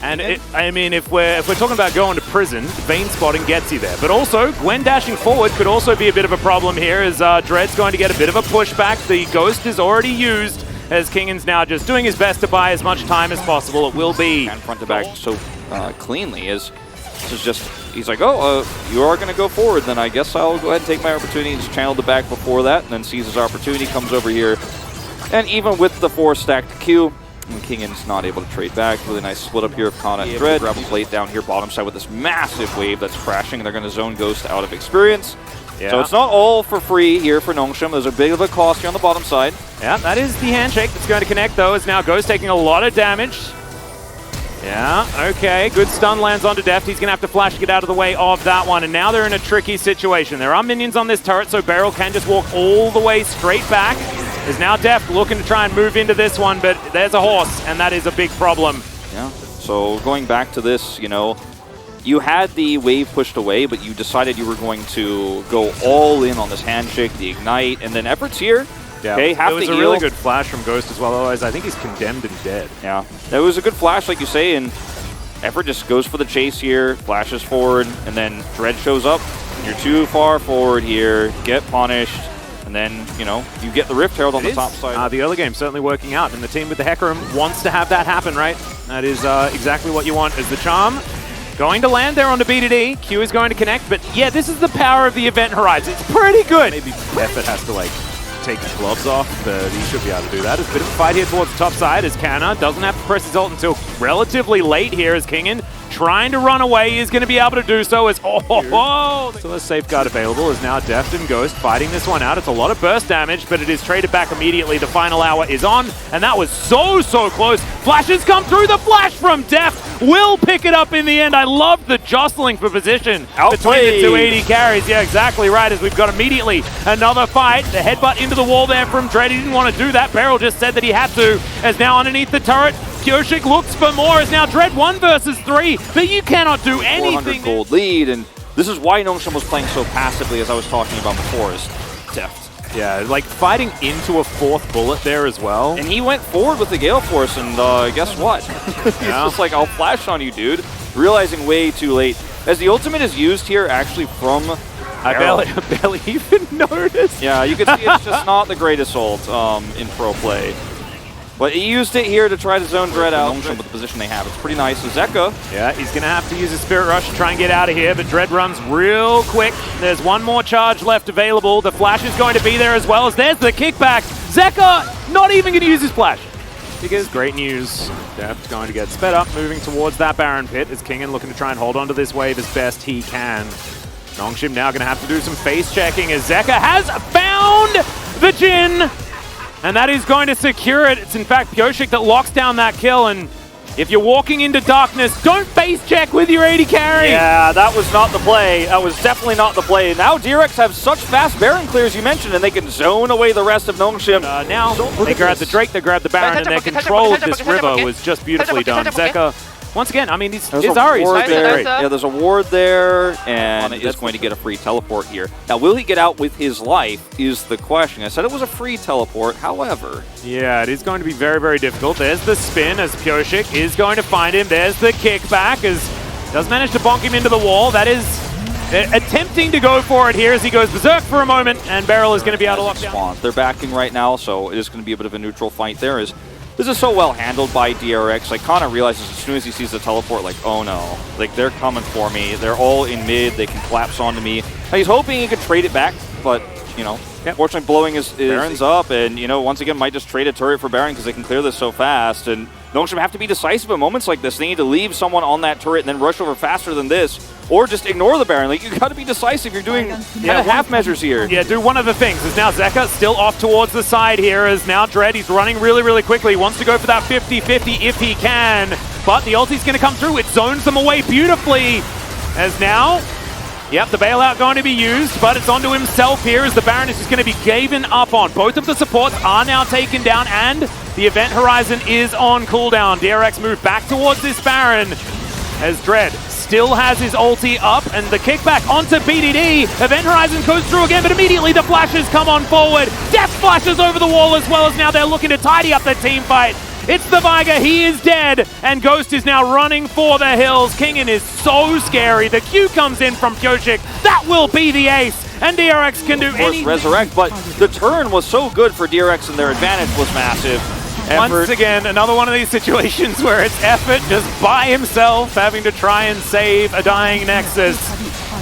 And I mean, if we're talking about going to prison, vein spotting gets you there. But also, Gwen dashing forward could also be a bit of a problem here, as Dread's going to get a bit of a pushback. The Ghost is already used, as Kingan's now just doing his best to buy as much time as possible. It will be. And front to back so cleanly, as this is just, he's like, oh, you are going to go forward, then I guess I'll go ahead and take my opportunity. He's channeled the back before that, and then sees his opportunity, comes over here. And even with the 4-stacked Q, Kingan's not able to trade back. Really nice split up here of Kana and Dread. Rebels late down here bottom side with this massive wave that's crashing. They're going to zone Ghost out of experience. Yeah. So it's not all for free here for Nongshim. There's a bit of a cost here on the bottom side. Yeah, that is the handshake that's going to connect, though, as now Ghost taking a lot of damage. Yeah, okay, good stun lands onto Deft. He's going to have to flash to get out of the way of that one, and now they're in a tricky situation. There are minions on this turret, so Beryl can just walk all the way straight back. Is now Deft looking to try and move into this one, but there's a horse, and that is a big problem. Yeah, so going back to this, you know, you had the wave pushed away, but you decided you were going to go all in on this handshake, the ignite, and then Effort's here. Yeah, okay, it was a really good flash from Ghost as well, otherwise I think he's condemned and dead. Yeah, that was a good flash, like you say, and Effort just goes for the chase here, flashes forward, and then Dread shows up. You're too far forward here, get punished. And then, you know, you get the Rift Herald on the top side. The early game certainly working out, and the team with the Hecarim wants to have that happen, right? That is exactly what you want, is the Charm. Going to land there on the BDD. Q is going to connect, but yeah, this is the power of the Event Horizon. It's pretty good. Maybe Effort has to, like, take his gloves off, but he should be able to do that. There's a bit of a fight here towards the top side, as Kana doesn't have to press his ult until relatively late here, as Kingan trying to run away. He is going to be able to do so as So the safeguard available is now Deft and Ghost fighting this one out. It's a lot of burst damage, but it is traded back immediately. The final hour is on, and that was so close. Flashes come through. The flash from Deft will pick it up in the end. I love the jostling for position between the two AD carries. Yeah, exactly right, as we've got immediately another fight. The headbutt into the wall there from Dread. He didn't want to do that. Beryl just said that he had to, as now underneath the turret, Pyoshik looks for more, as now Dread 1 versus 3, but you cannot do anything. 400 gold lead, and this is why Nongshim was playing so passively, as I was talking about before, is Deft. Yeah, like fighting into a 4th bullet there as well. And he went forward with the Gale Force, and guess what? He's just like, I'll flash on you, dude. Realizing way too late. As the ultimate is used here, actually from I barely even noticed. Yeah, you can see it's just not the greatest ult in pro play. But he used it here to try to zone Dread out with the position they have. It's pretty nice. So Zeka. Yeah, he's going to have to use a Spirit Rush to try and get out of here, but Dread runs real quick. There's one more charge left available. The flash is going to be there as well, as there's the kickback. Zeka not even going to use his flash. Because great news. Deft going to get sped up, moving towards that Baron pit, as Kingan looking to try and hold on to this wave as best he can. Nongshim now going to have to do some face checking, as Zeka has found the Jhin. And that is going to secure it. It's in fact Pyoshik that locks down that kill, and if you're walking into darkness, don't face check with your AD carry. Yeah, that was not the play. That was definitely not the play. Now DRX have such fast Baron clears, you mentioned, and they can zone away the rest of Nongshim. Now they grab the Drake, they grab the Baron, and their control of this river was just beautifully done. Zeka, once again, I mean, his Ahri's there. Yeah, there's a ward there, and is going to get a free teleport here. Now, will he get out with his life is the question. I said it was a free teleport, however. Yeah, it is going to be very difficult. There's the spin, as Pyoshik is going to find him. There's the kickback, as does manage to bonk him into the wall. That is attempting to go for it here as he goes berserk for a moment, and Beryl is going to be able to lock down. They're backing right now, so it is going to be a bit of a neutral fight there. This is so well handled by DRX. Like, Kana realizes as soon as he sees the teleport, like, oh no. Like, they're coming for me. They're all in mid. They can collapse onto me. Now, he's hoping he could trade it back, but, you know, fortunately blowing his Baron's up, and, you know, once again, might just trade a turret for Baron because they can clear this so fast. And Nongshim have to be decisive in moments like this. They need to leave someone on that turret and then rush over faster than this, or just ignore the Baron. Like, you got to be decisive. You're doing kind of half measures here. Yeah, do one of the things. As now Zeka still off towards the side here, as now Dread, he's running really quickly. He wants to go for that 50-50 if he can, but the ulti's going to come through. It zones them away beautifully, as now, yep, the bailout going to be used, but it's onto himself here, as the Baron is just going to be given up on. Both of the supports are now taken down, and the Event Horizon is on cooldown. DRX move back towards this Baron, as Dread still has his ulti up, and the kickback onto BDD. Event Horizon goes through again, but immediately the flashes come on forward. Death flashes over the wall, as well as now they're looking to tidy up the team fight. It's the Viger, he is dead, and Ghost is now running for the hills. Kingen is so scary. The Q comes in from Pyochik. That will be the ace, and DRX can do anything. Resurrect, but the turn was so good for DRX and their advantage was massive. Once again, another one of these situations where it's Effort just by himself having to try and save a dying Nexus.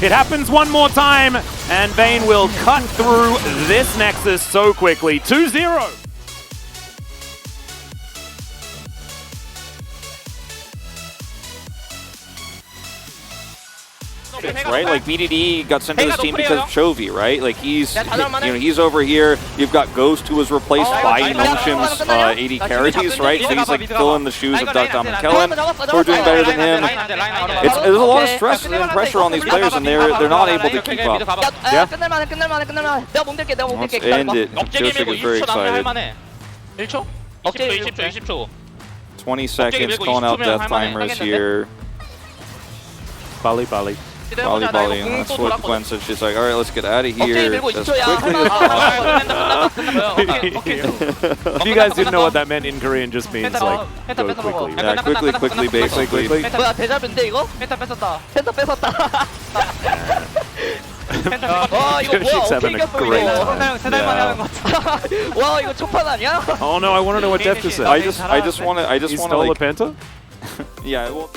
It happens one more time, and Vayne will cut through this Nexus so quickly. 2-0. Right, like BDD got sent to this team because of Chovy, right? Like he's over here. You've got Ghost, who was replaced by Notion's AD Carities, right? So he's like filling the shoes of Dom and Kellen, who are doing better than him. There's a lot of stress and pressure on these players, and they're not able to keep up. Yeah. Let's end it. Joseph is very excited. 20 seconds, calling out death timers here. Bali. Bali, and that's what Gwen said. She's like, all right, let's get out of here as quickly as possible. If you guys didn't know what that meant in Korean, just means like go quickly. Yeah, quickly, basically. Pyochik's having a great time. Oh no, I want to know what Deft is saying. I just want to. He stole a penta? Yeah. Well.